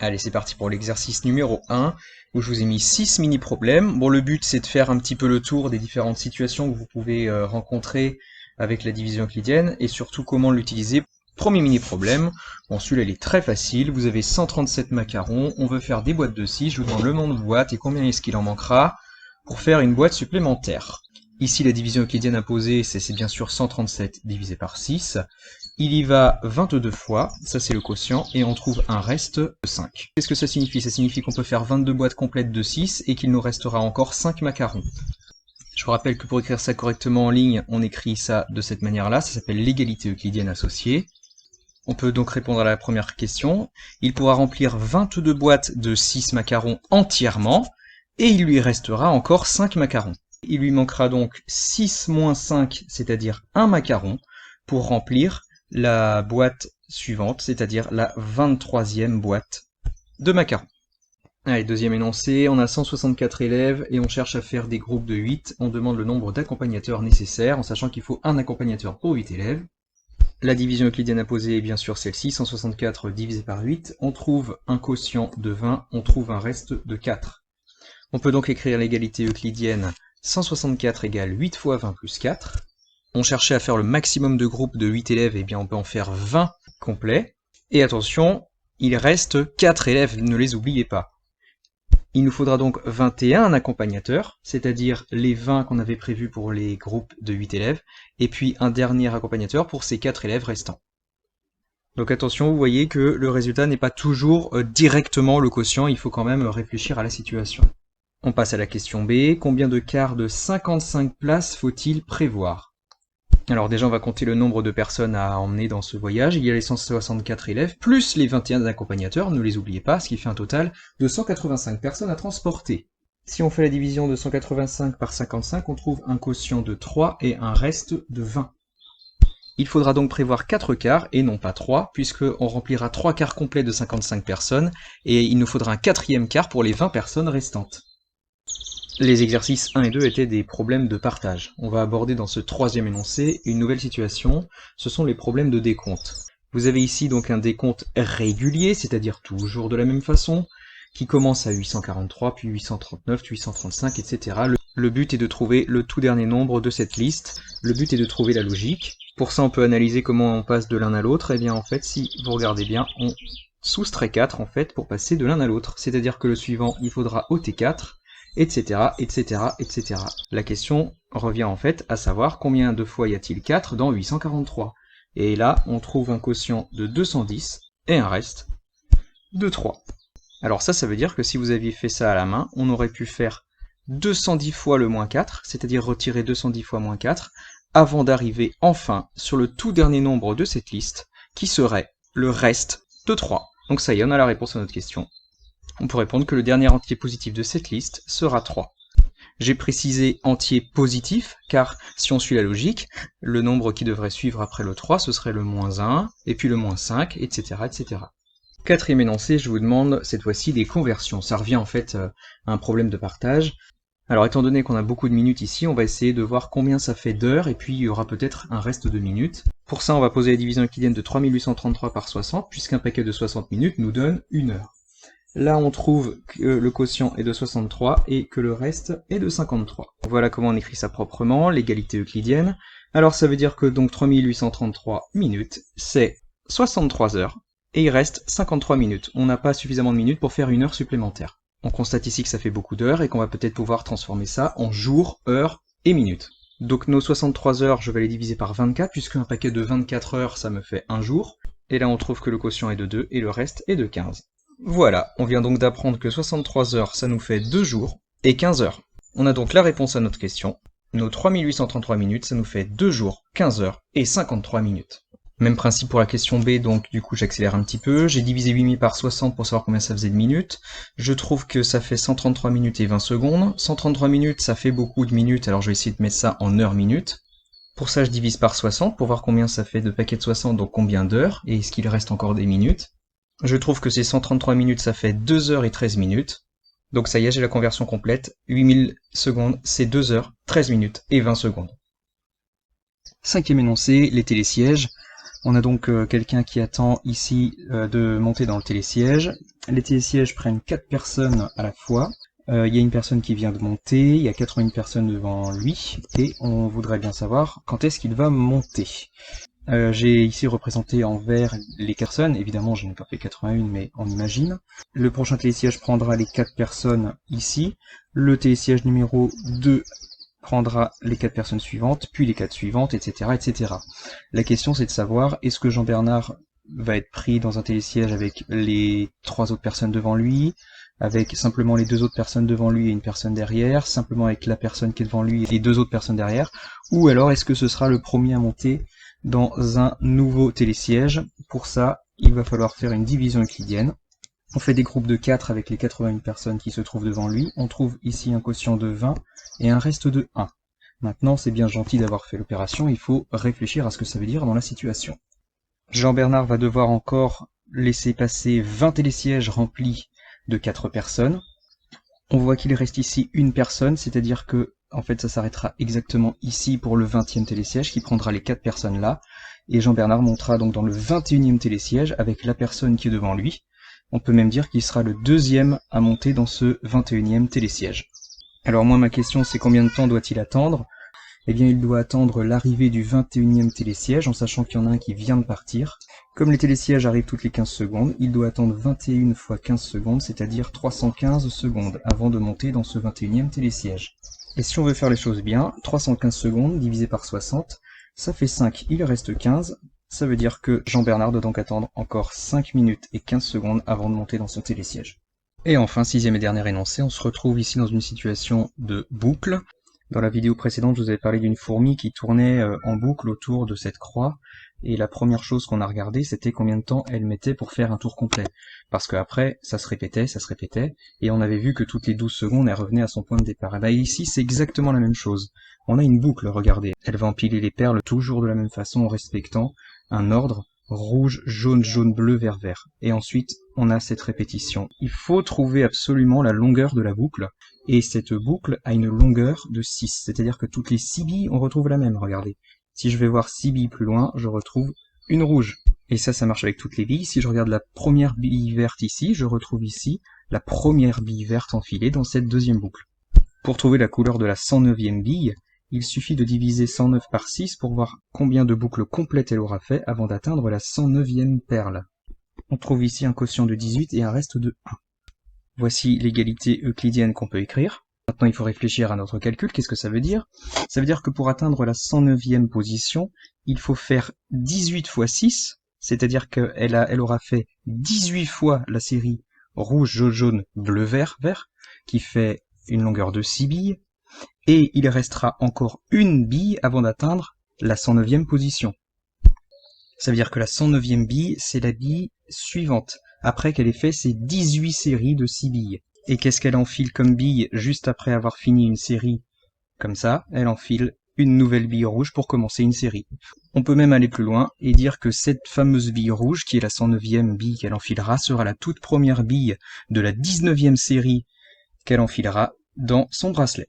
Allez, c'est parti pour l'exercice numéro 1, où je vous ai mis 6 mini-problèmes. Bon, le but, c'est de faire un petit peu le tour des différentes situations que vous pouvez rencontrer avec la division euclidienne, et surtout comment l'utiliser. Premier mini-problème, bon, celui-là, il est très facile. Vous avez 137 macarons, on veut faire des boîtes de 6, je vous demande le nombre de boîtes et combien est-ce qu'il en manquera pour faire une boîte supplémentaire. Ici, la division euclidienne imposée, c'est bien sûr 137 divisé par 6. Il y va 22 fois, ça c'est le quotient, et on trouve un reste de 5. Qu'est-ce que ça signifie? Ça signifie qu'on peut faire 22 boîtes complètes de 6 et qu'il nous restera encore 5 macarons. Je vous rappelle que pour écrire ça correctement en ligne, on écrit ça de cette manière-là, ça s'appelle l'égalité euclidienne associée. On peut donc répondre à la première question. Il pourra remplir 22 boîtes de 6 macarons entièrement, et il lui restera encore 5 macarons. Il lui manquera donc 6 moins 5, c'est-à-dire 1 macaron, pour remplir la boîte suivante, c'est-à-dire la 23e boîte de macarons. Allez, deuxième énoncé, on a 164 élèves et on cherche à faire des groupes de 8. On demande le nombre d'accompagnateurs nécessaires, en sachant qu'il faut un accompagnateur pour 8 élèves. La division euclidienne imposée est bien sûr celle-ci, 164 divisé par 8. On trouve un quotient de 20, on trouve un reste de 4. On peut donc écrire l'égalité euclidienne 164 égale 8 fois 20 plus 4. On cherchait à faire le maximum de groupes de 8 élèves, et bien on peut en faire 20 complets. Et attention, il reste 4 élèves, ne les oubliez pas. Il nous faudra donc 21 accompagnateurs, c'est-à-dire les 20 qu'on avait prévus pour les groupes de 8 élèves, et puis un dernier accompagnateur pour ces 4 élèves restants. Donc attention, vous voyez que le résultat n'est pas toujours directement le quotient, il faut quand même réfléchir à la situation. On passe à la question B. Combien de quarts de 55 places faut-il prévoir? Alors déjà, on va compter le nombre de personnes à emmener dans ce voyage. Il y a les 164 élèves, plus les 21 accompagnateurs, ne les oubliez pas, ce qui fait un total de 185 personnes à transporter. Si on fait la division de 185 par 55, on trouve un quotient de 3 et un reste de 20. Il faudra donc prévoir 4 quarts et non pas 3, puisqu'on remplira 3 quarts complets de 55 personnes, et il nous faudra un 4e quart pour les 20 personnes restantes. Les exercices 1 et 2 étaient des problèmes de partage. On va aborder dans ce troisième énoncé une nouvelle situation, ce sont les problèmes de décompte. Vous avez ici donc un décompte régulier, c'est-à-dire toujours de la même façon, qui commence à 843, puis 839, 835, etc. Le but est de trouver le tout dernier nombre de cette liste, le but est de trouver la logique. Pour ça on peut analyser comment on passe de l'un à l'autre, et bien en fait si vous regardez bien, on soustrait 4 en fait pour passer de l'un à l'autre, c'est-à-dire que le suivant il faudra ôter 4, etc., etc., etc. La question revient en fait à savoir combien de fois y a-t-il 4 dans 843. Et là, on trouve un quotient de 210 et un reste de 3. Alors ça veut dire que si vous aviez fait ça à la main, on aurait pu faire 210 fois le moins 4, c'est-à-dire retirer 210 fois moins 4, avant d'arriver enfin sur le tout dernier nombre de cette liste, qui serait le reste de 3. Donc ça y est, on a la réponse à notre question. On peut répondre que le dernier entier positif de cette liste sera 3. J'ai précisé entier positif, car si on suit la logique, le nombre qui devrait suivre après le 3, ce serait le moins 1, et puis le moins 5, etc., etc. Quatrième énoncé, je vous demande cette fois-ci des conversions. Ça revient en fait à un problème de partage. Alors étant donné qu'on a beaucoup de minutes ici, on va essayer de voir combien ça fait d'heures, et puis il y aura peut-être un reste de minutes. Pour ça, on va poser la division euclidienne de 3833 par 60, puisqu'un paquet de 60 minutes nous donne 1 heure. Là, on trouve que le quotient est de 63 et que le reste est de 53. Voilà comment on écrit ça proprement, l'égalité euclidienne. Alors ça veut dire que donc 3833 minutes, c'est 63 heures, et il reste 53 minutes. On n'a pas suffisamment de minutes pour faire 1 heure supplémentaire. On constate ici que ça fait beaucoup d'heures et qu'on va peut-être pouvoir transformer ça en jours, heures et minutes. Donc nos 63 heures, je vais les diviser par 24, puisque un paquet de 24 heures, ça me fait un jour. Et là, on trouve que le quotient est de 2 et le reste est de 15. Voilà, on vient donc d'apprendre que 63 heures, ça nous fait 2 jours et 15 heures. On a donc la réponse à notre question. Nos 3833 minutes, ça nous fait 2 jours, 15 heures et 53 minutes. Même principe pour la question B, donc du coup j'accélère un petit peu. J'ai divisé 8000 par 60 pour savoir combien ça faisait de minutes. Je trouve que ça fait 133 minutes et 20 secondes. 133 minutes, ça fait beaucoup de minutes, alors je vais essayer de mettre ça en heures minutes. Pour ça, je divise par 60 pour voir combien ça fait de paquets de 60, donc combien d'heures, et est-ce qu'il reste encore des minutes. Je trouve que ces 133 minutes, ça fait 2 heures et 13 minutes. Donc ça y est, j'ai la conversion complète. 8000 secondes, c'est 2 heures, 13 minutes et 20 secondes. Cinquième énoncé, les télésièges. On a donc quelqu'un qui attend ici de monter dans le télésiège. Les télésièges prennent 4 personnes à la fois. Il y a une personne qui vient de monter, il y a 81 personnes devant lui, et on voudrait bien savoir quand est-ce qu'il va monter. J'ai ici représenté en vert les personnes, évidemment je n'ai pas fait 81 mais on imagine. Le prochain télésiège prendra les 4 personnes ici, le télésiège numéro 2 prendra les 4 personnes suivantes, puis les 4 suivantes, etc. etc. La question c'est de savoir, est-ce que Jean-Bernard va être pris dans un télésiège avec les 3 autres personnes devant lui, avec simplement les 2 autres personnes devant lui et une personne derrière, simplement avec la personne qui est devant lui et les 2 autres personnes derrière, ou alors est-ce que ce sera le premier à monter dans un nouveau télésiège. Pour ça, il va falloir faire une division euclidienne. On fait des groupes de 4 avec les 81 personnes qui se trouvent devant lui. On trouve ici un quotient de 20 et un reste de 1. Maintenant, c'est bien gentil d'avoir fait l'opération, il faut réfléchir à ce que ça veut dire dans la situation. Jean-Bernard va devoir encore laisser passer 20 télésièges remplis de 4 personnes. On voit qu'il reste ici une personne, c'est-à-dire que en fait ça s'arrêtera exactement ici pour le 20e télésiège qui prendra les 4 personnes là, et Jean-Bernard montera donc dans le 21e télésiège avec la personne qui est devant lui. On peut même dire qu'il sera le deuxième à monter dans ce 21e télésiège. Alors moi ma question c'est combien de temps doit-il attendre? Eh bien il doit attendre l'arrivée du 21e télésiège en sachant qu'il y en a un qui vient de partir. Comme les télésièges arrivent toutes les 15 secondes, il doit attendre 21 fois 15 secondes, c'est-à-dire 315 secondes avant de monter dans ce 21e télésiège. Et si on veut faire les choses bien, 315 secondes divisé par 60, ça fait 5, il reste 15. Ça veut dire que Jean-Bernard doit donc attendre encore 5 minutes et 15 secondes avant de monter dans son télésiège. Et enfin, 6e et dernier énoncé, on se retrouve ici dans une situation de boucle. Dans la vidéo précédente, je vous avais parlé d'une fourmi qui tournait en boucle autour de cette croix, et la première chose qu'on a regardé, c'était combien de temps elle mettait pour faire un tour complet. Parce qu'après, ça se répétait, et on avait vu que toutes les 12 secondes, elle revenait à son point de départ. Et bien ici, c'est exactement la même chose. On a une boucle, regardez. Elle va empiler les perles toujours de la même façon en respectant un ordre rouge, jaune, jaune, bleu, vert, vert. Et ensuite, on a cette répétition. Il faut trouver absolument la longueur de la boucle, et cette boucle a une longueur de 6, c'est-à-dire que toutes les 6 billes, on retrouve la même, regardez. Si je vais voir 6 billes plus loin, je retrouve une rouge. Et ça marche avec toutes les billes. Si je regarde la première bille verte ici, je retrouve ici la première bille verte enfilée dans cette deuxième boucle. Pour trouver la couleur de la 109e bille, il suffit de diviser 109 par 6 pour voir combien de boucles complètes elle aura fait avant d'atteindre la 109e perle. On trouve ici un quotient de 18 et un reste de 1. Voici l'égalité euclidienne qu'on peut écrire. Maintenant, il faut réfléchir à notre calcul. Qu'est-ce que ça veut dire? Ça veut dire que pour atteindre la 109e position, il faut faire 18 fois 6, c'est-à-dire qu'elle aura fait 18 fois la série rouge, jaune, jaune, bleu, vert, vert, qui fait une longueur de 6 billes, et il restera encore une bille avant d'atteindre la 109e position. Ça veut dire que la 109e bille, c'est la bille suivante, après qu'elle ait fait ses 18 séries de 6 billes. Et qu'est-ce qu'elle enfile comme bille juste après avoir fini une série comme ça? Elle enfile une nouvelle bille rouge pour commencer une série. On peut même aller plus loin et dire que cette fameuse bille rouge, qui est la 109e bille qu'elle enfilera, sera la toute première bille de la 19e série qu'elle enfilera dans son bracelet.